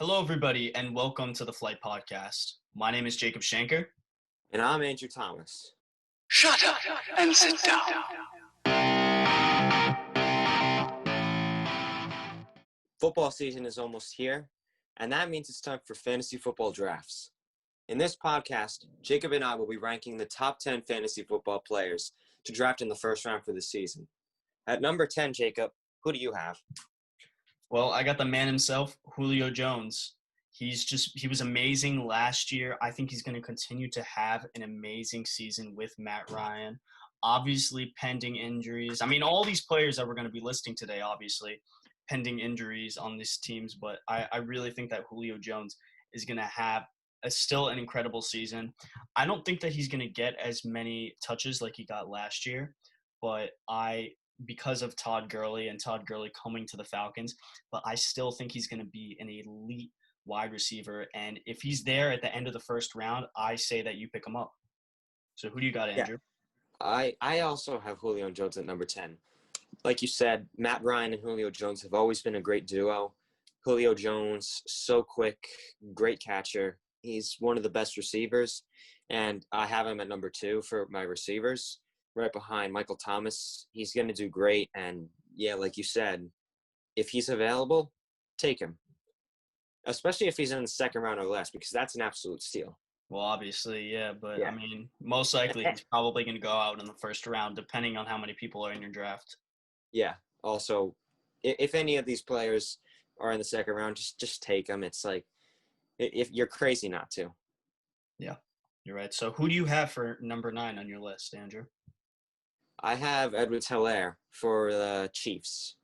Hello, everybody, and welcome to the Flight Podcast. My name is Jacob Shanker. And I'm Andrew Thomas. Shut up and sit down. Football season is almost here, and that means it's time for fantasy football drafts. In this podcast, Jacob and I will be ranking the top 10 fantasy football players to draft in the first round for the season. At number 10, Jacob, who do you have? Well, I got the man himself, Julio Jones. He was amazing last year. I think he's going to continue to have an amazing season with Matt Ryan. Obviously, pending injuries. I mean, all these players that we're going to be listing today, obviously, pending injuries on these teams. But I really think that Julio Jones is going to have still an incredible season. I don't think that he's going to get as many touches like he got last year, but because of Todd Gurley coming to the Falcons, but I still think he's going to be an elite wide receiver. And if he's there at the end of the first round, I say that you pick him up. So who do you got, Andrew? I also have Julio Jones at number 10. Like you said, Matt Ryan and Julio Jones have always been a great duo. Julio Jones, so quick, great catcher. He's one of the best receivers, and I have him at number 2 for my receivers, right behind Michael Thomas. He's going to do great, and yeah, like you said, if he's available, take him, especially if he's in the second round or less, because that's an absolute steal. Well, obviously, yeah, but Yeah. I mean, most likely he's probably going to go out in the first round, depending on how many people are in your draft. Yeah. Also, if any of these players are in the second round, just take them. It's like, if you're crazy not to. Yeah, you're right. So who do you have for number 9 on your list, Andrew? I have Edwards-Helaire for the Chiefs.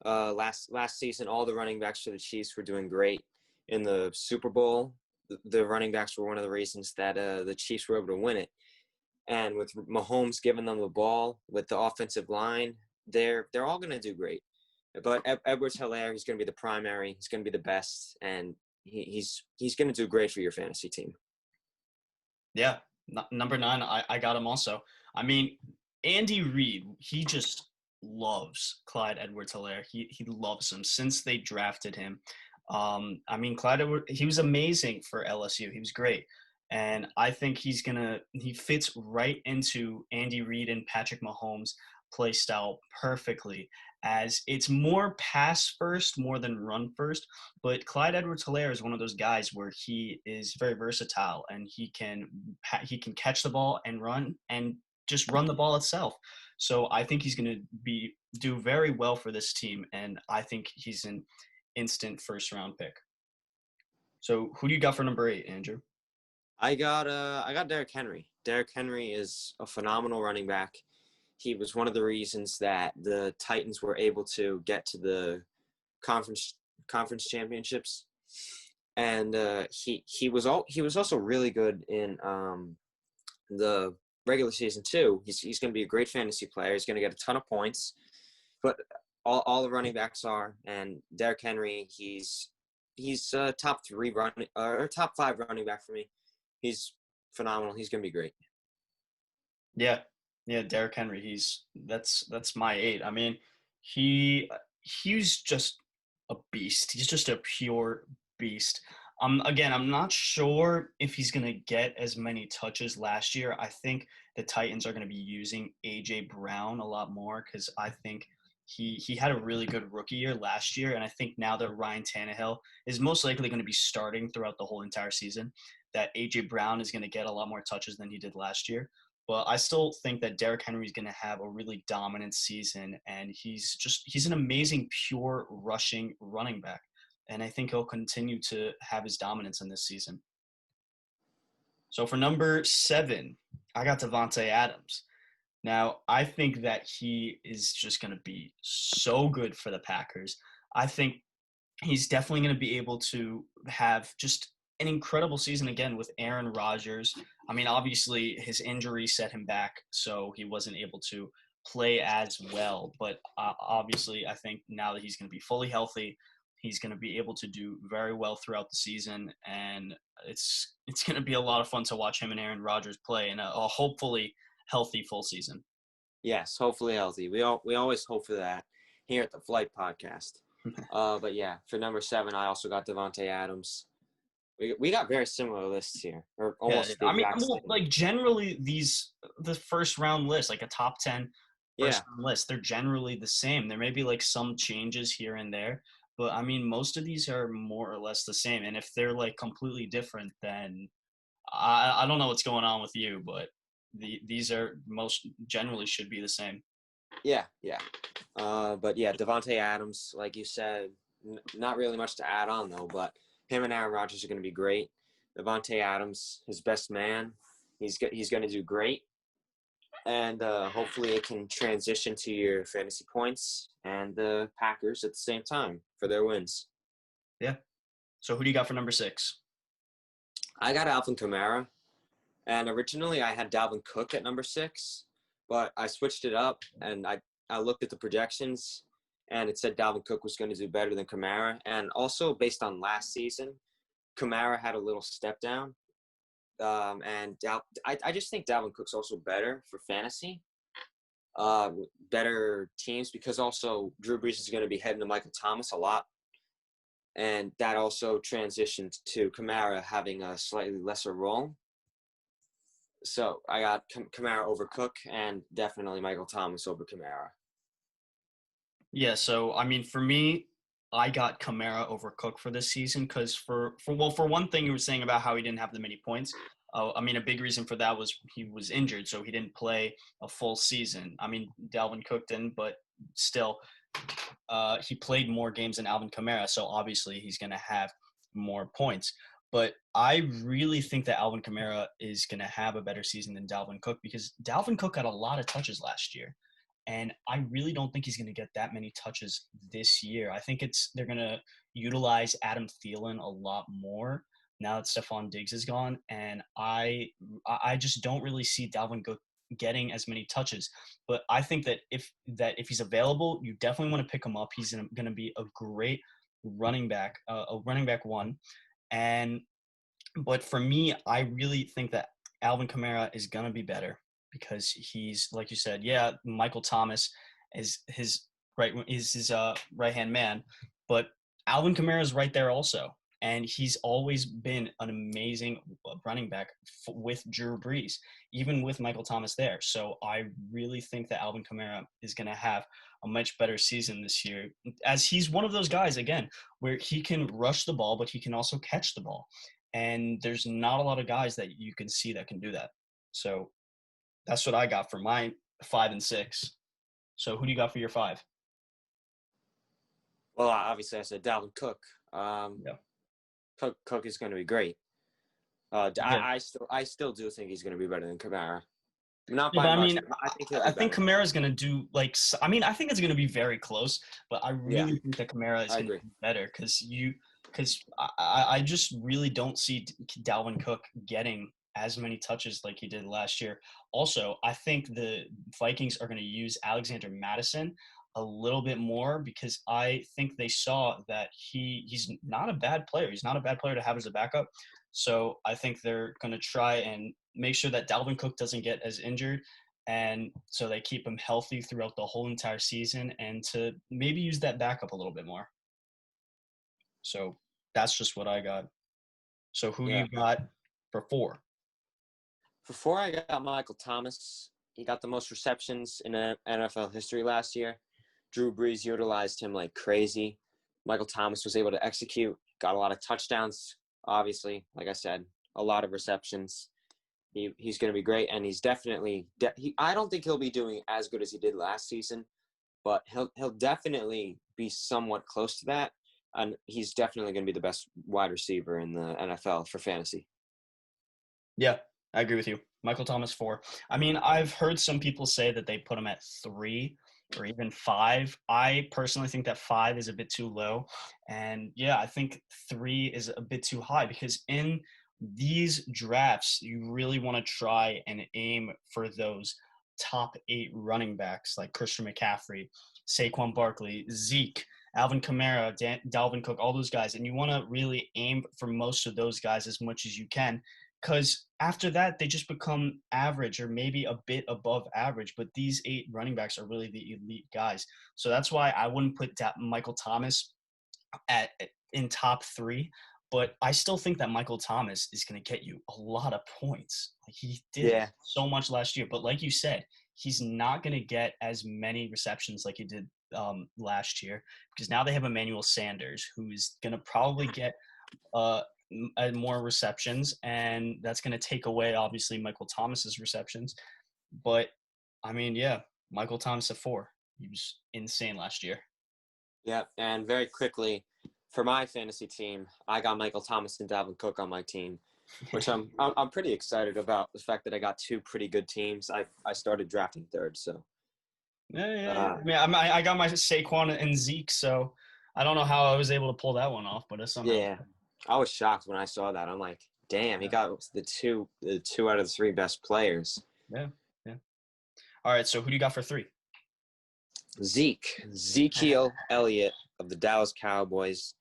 Last season, all the running backs for the Chiefs were doing great. In the Super Bowl, the running backs were one of the reasons that the Chiefs were able to win it. And with Mahomes giving them the ball, with the offensive line, they're all going to do great. But Edwards-Helaire, he's going to be the primary. He's going to be the best, and he's going to do great for your fantasy team. Yeah, number 9, I got him also. I mean, Andy Reid, he just loves Clyde Edwards-Helaire. He loves him since they drafted him. I mean, he was amazing for LSU. He was great. And I think he fits right into Andy Reid and Patrick Mahomes' play style perfectly, as it's more pass first more than run first. But Clyde Edwards-Helaire is one of those guys where he is very versatile, and he can catch the ball and run and just run the ball itself. So I think he's going to do very well for this team, and I think he's an instant first round pick. So who do you got for number 8, Andrew? I got Derrick Henry. Derrick Henry is a phenomenal running back. He was one of the reasons that the Titans were able to get to the conference championships, and he was also really good in the regular season too. He's going to be a great fantasy player. He's going to get a ton of points, but all the running backs are, and Derrick Henry, he's top 5 running back for me. He's phenomenal. He's going to be great. Yeah, Derrick Henry. That's my 8. I mean, he's just a beast. He's just a pure beast. Again, I'm not sure if he's going to get as many touches last year. I think the Titans are going to be using A.J. Brown a lot more, because I think he had a really good rookie year last year, and I think now that Ryan Tannehill is most likely going to be starting throughout the whole entire season, that A.J. Brown is going to get a lot more touches than he did last year. But I still think that Derrick Henry is going to have a really dominant season, and he's an amazing pure rushing running back. And I think he'll continue to have his dominance in this season. So for number 7, I got Davante Adams. Now, I think that he is just going to be so good for the Packers. I think he's definitely going to be able to have just an incredible season again with Aaron Rodgers. I mean, obviously his injury set him back, so he wasn't able to play as well. But obviously, I think now that he's going to be fully healthy, he's going to be able to do very well throughout the season, and it's going to be a lot of fun to watch him and Aaron Rodgers play in a hopefully healthy full season. Yes, hopefully healthy. We always hope for that here at the Flight Podcast. But yeah, for number 7, I also got Devontae Adams. We got very similar lists here, or Yeah, almost the I mean, exact well, same. like generally the first round list, like a top 10 first Yeah, round list, they're generally the same. There may be like some changes here and there, but I mean, most of these are more or less the same. And if they're like completely different, then I don't know what's going on with you, but these are most generally should be the same. yeah, yeah. But yeah, Devontae Adams, like you said, not really much to add on though. But him and Aaron Rodgers are going to be great. Devontae Adams, his best man, he's going to do great, and hopefully it can transition to your fantasy points and the Packers at the same time for their wins. Yeah. So who do you got for number 6? I got Alvin Kamara, and originally I had Dalvin Cook at number 6, but I switched it up and I looked at the projections and it said Dalvin Cook was going to do better than Kamara, and also based on last season, Kamara had a little step down. And I just think Dalvin Cook's also better for fantasy, better teams, because also Drew Brees is going to be heading to Michael Thomas a lot. And that also transitioned to Kamara having a slightly lesser role. So I got Kamara over Cook, and definitely Michael Thomas over Kamara. Yeah, so I mean, for me, I got Kamara over Cook for this season because for one thing, you were saying about how he didn't have that many points. I mean, a big reason for that was he was injured, so he didn't play a full season. I mean, Dalvin Cook didn't, but still, he played more games than Alvin Kamara, so obviously he's going to have more points. But I really think that Alvin Kamara is going to have a better season than Dalvin Cook because Dalvin Cook got a lot of touches last year. And I really don't think he's going to get that many touches this year. I think they're going to utilize Adam Thielen a lot more now that Stephon Diggs is gone. And I just don't really see Dalvin Cook getting as many touches. But I think that if he's available, you definitely want to pick him up. He's going to be a great running back, a running back one. And but for me, I really think that Alvin Kamara is going to be better because he's, like you said, yeah, Michael Thomas is his right hand man, but Alvin Kamara is right there also, and he's always been an amazing running back with Drew Brees, even with Michael Thomas there. So I really think that Alvin Kamara is going to have a much better season this year, as he's one of those guys again where he can rush the ball, but he can also catch the ball. And there's not a lot of guys that you can see that can do that. So that's what I got for my 5 and 6. So who do you got for your 5? Well, obviously I said Dalvin Cook. Yeah. Cook is going to be great. Yeah. I still do think he's going to be better than Kamara. Not Yeah, by but I much, mean, but I think he'll I be think better. Kamara's going to do like, I mean, I think it's going to be very close, but I Yeah, really think that Kamara is I going to agree. be better because I just really don't see Dalvin Cook getting as many touches like he did last year. Also, I think the Vikings are going to use Alexander Madison a little bit more because I think they saw that he's not a bad player. He's not a bad player to have as a backup. So I think they're going to try and make sure that Dalvin Cook doesn't get as injured. And so they keep him healthy throughout the whole entire season and to maybe use that backup a little bit more. So that's just what I got. So who do Yeah. you got for 4? For 4, I got Michael Thomas. He got the most receptions in NFL history last year. Drew Brees utilized him like crazy. Michael Thomas was able to execute, got a lot of touchdowns, obviously. Like I said, a lot of receptions. He's going to be great, and he's definitely I don't think he'll be doing as good as he did last season, but he'll definitely be somewhat close to that, and he's definitely going to be the best wide receiver in the NFL for fantasy. Yeah, I agree with you. Michael Thomas 4. I mean, I've heard some people say that they put him at 3 or even 5. I personally think that 5 is a bit too low. And yeah, I think 3 is a bit too high because in these drafts, you really want to try and aim for those top 8 running backs like Christian McCaffrey, Saquon Barkley, Zeke, Alvin Kamara, Dalvin Cook, all those guys. And you want to really aim for most of those guys as much as you can because after that they just become average or maybe a bit above average. But these 8 running backs are really the elite guys. So that's why I wouldn't put Michael Thomas at in top 3. But I still think that Michael Thomas is going to get you a lot of points. Like he did Yeah. so much last year. But like you said, he's not going to get as many receptions like he did last year, because now they have Emmanuel Sanders, who is going to probably get more receptions, and that's going to take away obviously Michael Thomas's receptions. But I mean, yeah, Michael Thomas at 4. He was insane last year. Yeah, and very quickly, for my fantasy team, I got Michael Thomas and Dalvin Cook on my team, which I'm pretty excited about. The fact that I got 2 pretty good teams. I started drafting third, so. Yeah. I mean, I got my Saquon and Zeke, so I don't know how I was able to pull that one off, but it's somehow. Yeah, I was shocked when I saw that. I'm like, damn, he got the two out of the 3 best players. Yeah. All right, so who do you got for 3? Ezekiel Elliott of the Dallas Cowboys.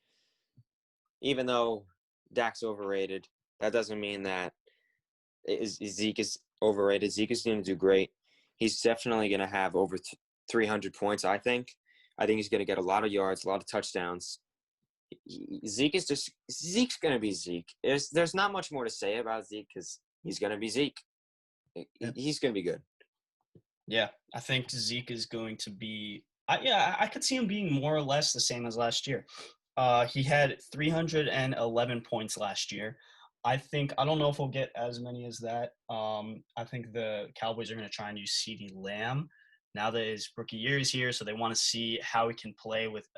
Even though Dak's overrated, that doesn't mean that Zeke is overrated. Zeke is going to do great. He's definitely going to have over 300 points, I think. I think he's going to get a lot of yards, a lot of touchdowns. Zeke's going to be Zeke. There's not much more to say about Zeke because he's going to be Zeke. He's going to be good. Yeah, I think Zeke is going to be I could see him being more or less the same as last year. He had 311 points last year. I don't know if we'll get as many as that. I think the Cowboys are going to try and use CeeDee Lamb now that his rookie year is here, so they want to see how he can play with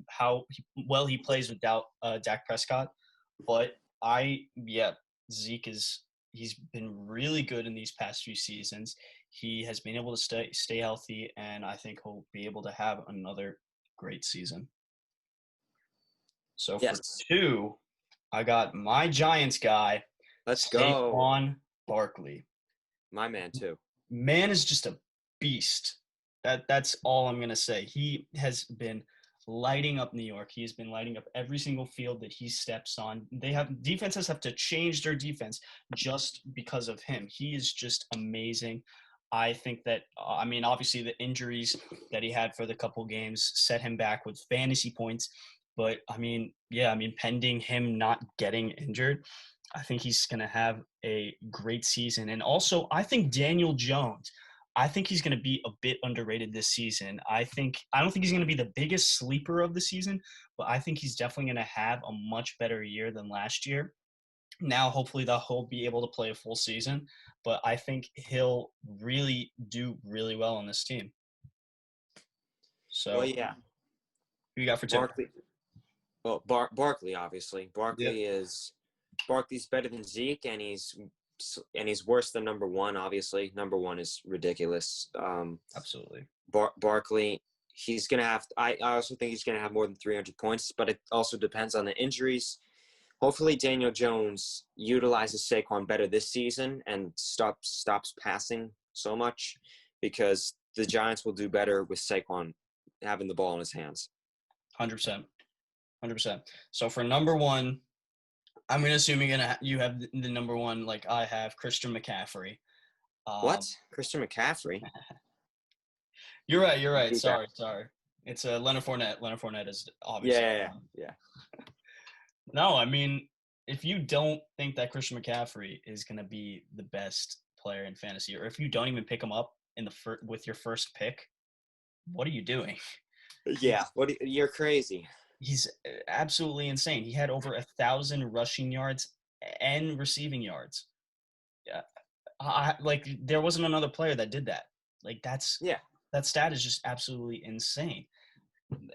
how well he plays without Dak Prescott. But Zeke he's been really good in these past few seasons. He has been able to stay healthy, and I think he'll be able to have another great season. So yes. For 2, I got my Giants guy. Let's go. Saquon Barkley. My man too. Man is just a beast. That's all I'm gonna say. He has been lighting up New York. He has been lighting up every single field that he steps on. Defenses have to change their defense just because of him. He is just amazing. I think that obviously the injuries that he had for the couple games set him back with fantasy points. But pending him not getting injured, I think he's going to have a great season. And also, I think Daniel Jones, I think he's going to be a bit underrated this season. I don't think he's going to be the biggest sleeper of the season, but I think he's definitely going to have a much better year than last year. Now, hopefully, he'll be able to play a full season, but I think he'll really do really well on this team. So, yeah. Who you got for 2? Barkley. Well, Barkley, obviously. Barkley's better than Zeke, and he's worse than number 1. Obviously, number 1 is ridiculous. Absolutely. Barkley, he's gonna have. I also think he's gonna have more than 300 points, but it also depends on the injuries. Hopefully, Daniel Jones utilizes Saquon better this season and stops passing so much, because the Giants will do better with Saquon having the ball in his hands. 100%. So for number 1, I'm going to assume you have the number 1 like I have, Christian McCaffrey. What? Christian McCaffrey? You're right. Sorry. It's Leonard Fournette. Leonard Fournette is obviously. Yeah. No, I mean, if you don't think that Christian McCaffrey is going to be the best player in fantasy, or if you don't even pick him up with your first pick, what are you doing? Yeah, you're crazy. He's absolutely insane. He had over 1,000 rushing yards and receiving yards. Yeah, there wasn't another player that did that. That stat is just absolutely insane.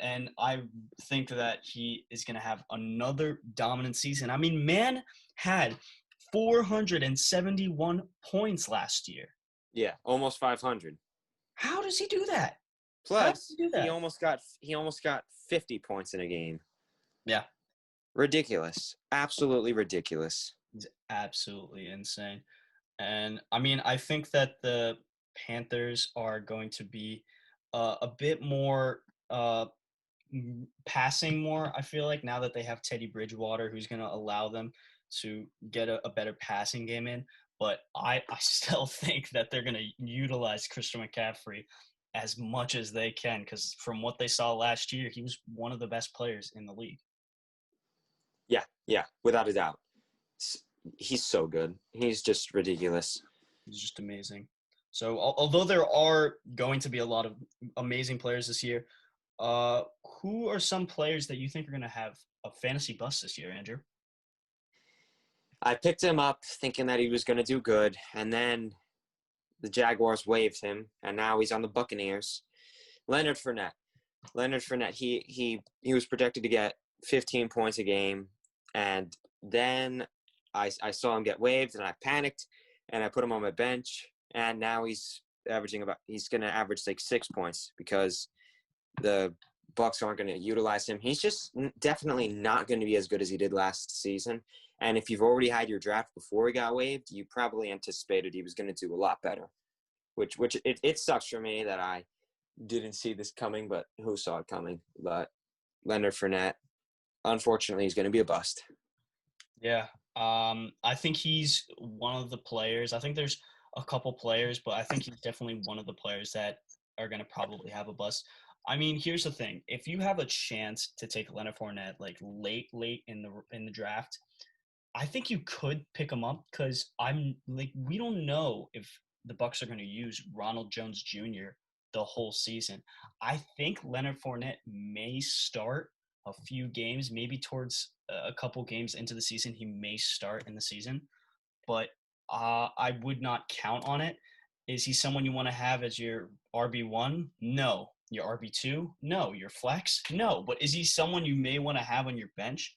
And I think that he is going to have another dominant season. I mean, man had 471 points last year. Yeah, almost 500. How does he do that? Plus, he almost got 50 points in a game. Yeah. Ridiculous. Absolutely ridiculous. It's absolutely insane. And, I think that the Panthers are going to be a bit more passing more, I feel like, now that they have Teddy Bridgewater, who's going to allow them to get a better passing game in. But I still think that they're going to utilize Christian McCaffrey as much as they can, because from what they saw last year, he was one of the best players in the league. Yeah, without a doubt. He's so good. He's just ridiculous. He's just amazing. So although there are going to be a lot of amazing players this year, who are some players that you think are going to have a fantasy bust this year, Andrew? I picked him up thinking that he was going to do good, and then the Jaguars waived him, and now he's on the Buccaneers. Leonard Fournette. He was projected to get 15 points a game, and then I saw him get waived, and I panicked, and I put him on my bench, and now he's going to average like 6 points because the Bucs aren't going to utilize him. He's just definitely not going to be as good as he did last season. And if you've already had your draft before he got waived, you probably anticipated he was going to do a lot better. Which it sucks for me that I didn't see this coming, but who saw it coming? But Leonard Fournette, unfortunately, he's going to be a bust. Yeah, I think he's one of the players. I think there's a couple players, but I think he's definitely one of the players that are going to probably have a bust. I mean, here's the thing: if you have a chance to take Leonard Fournette like late in the draft, I think you could pick him up, because we don't know if the Bucs are going to use Ronald Jones Jr. the whole season. I think Leonard Fournette may start a few games, maybe towards a couple games into the season. He may start in the season, but I would not count on it. Is he someone you want to have as your RB1? No. Your RB2? No. Your flex? No. But is he someone you may want to have on your bench?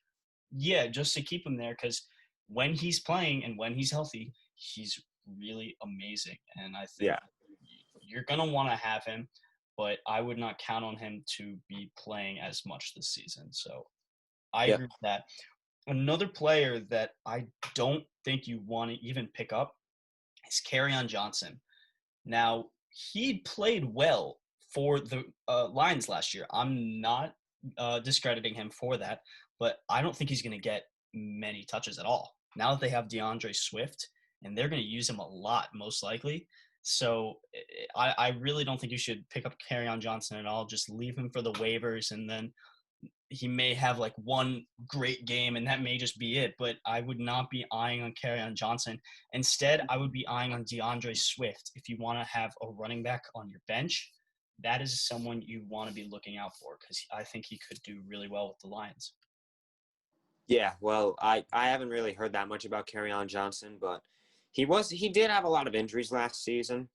Yeah, just to keep him there, because when he's playing and when he's healthy, he's really amazing. And I think you're going to want to have him, but I would not count on him to be playing as much this season. So I agree with that. Another player that I don't think you want to even pick up is Kerryon Johnson. Now, he played well for the Lions last year. I'm not discrediting him for that, but I don't think he's going to get many touches at all. Now that they have DeAndre Swift, and they're going to use him a lot, most likely. So I really don't think you should pick up Kerryon Johnson at all. Just leave him for the waivers, and then he may have like one great game, and that may just be it. But I would not be eyeing on Kerryon Johnson. Instead, I would be eyeing on DeAndre Swift. If you want to have a running back on your bench, that is someone you want to be looking out for, because I think he could do really well with the Lions. Yeah, well, I haven't really heard that much about Kerryon Johnson, but he did have a lot of injuries last season.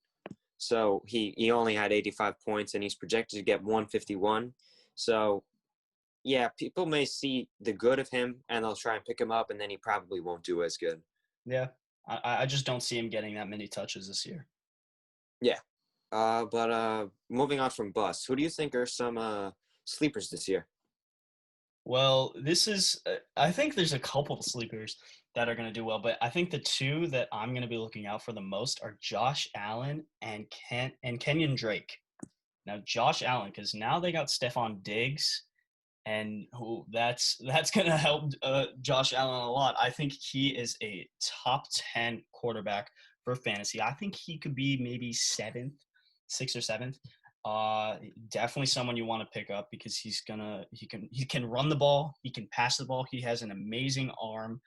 So he only had 85 points, and he's projected to get 151. So, yeah, people may see the good of him, and they'll try and pick him up, and then he probably won't do as good. Yeah, I just don't see him getting that many touches this year. Yeah. But moving on from bust, who do you think are some sleepers this year? Well, I think there's a couple of sleepers that are going to do well, but I think the two that I'm going to be looking out for the most are Josh Allen and Kenyon Drake. Now, Josh Allen, because now they got Stephon Diggs, and that's going to help Josh Allen a lot. I think he is a top 10 quarterback for fantasy. I think he could be maybe 6th or 7th. Definitely someone you want to pick up, because he can run the ball, he can pass the ball, he has an amazing arm,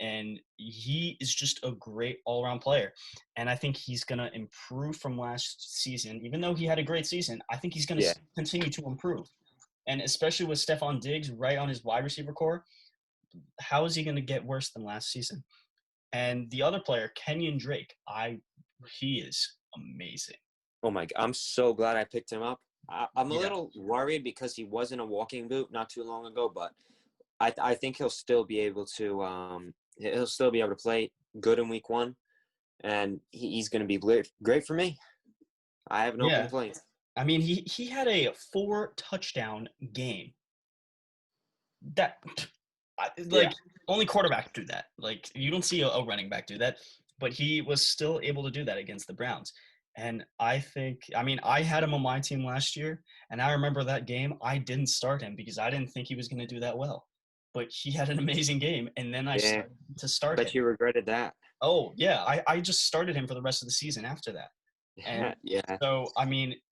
and he is just a great all-around player. And I think he's going to improve from last season. Even though he had a great season, I think he's going to continue to improve. And especially with Stephon Diggs right on his wide receiver core, how is he going to get worse than last season? And the other player, Kenyon Drake, he is amazing. Oh my God, I'm so glad I picked him up. I'm a little worried because he was in a walking boot not too long ago, but I think he'll still be able to play good in week 1, and he's going to be great for me. I have no complaints. I mean, he had a 4-touchdown game. Only quarterback do that. Like, you don't see a running back do that, but he was still able to do that against the Browns. And I had him on my team last year, and I remember that game. I didn't start him because I didn't think he was going to do that well. But he had an amazing game, and then I Yeah. started to start Bet him. you regretted that. Oh, yeah. I just started him for the rest of the season after that. And Yeah. so,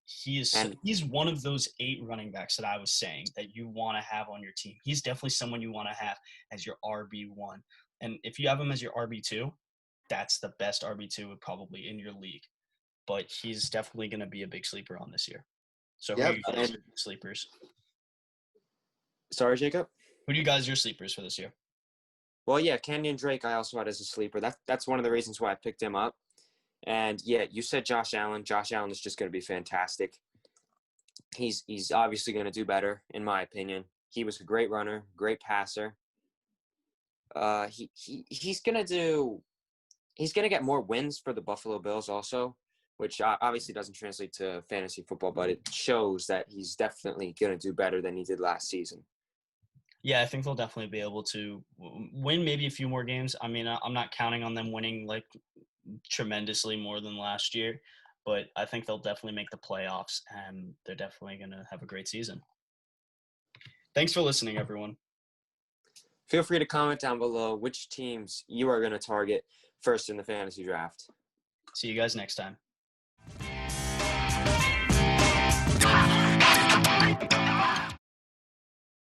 he's And one of those 8 running backs that I was saying that you want to have on your team. He's definitely someone you want to have as your RB1. And if you have him as your RB2, that's the best RB2 probably in your league. But he's definitely going to be a big sleeper on this year. So who are Yep, you guys and- sleepers? sorry, Jacob. Who do you guys your sleepers for this year? Well, yeah, Kenyon Drake I also had as a sleeper. That's one of the reasons why I picked him up. And yeah, you said Josh Allen. Josh Allen is just going to be fantastic. He's obviously going to do better, in my opinion. He was a great runner, great passer. He's going to get more wins for the Buffalo Bills also, which obviously doesn't translate to fantasy football, but it shows that he's definitely going to do better than he did last season. Yeah, I think they'll definitely be able to win maybe a few more games. I'm not counting on them winning like tremendously more than last year, but I think they'll definitely make the playoffs, and they're definitely going to have a great season. Thanks for listening, everyone. Feel free to comment down below which teams you are going to target first in the fantasy draft. See you guys next time.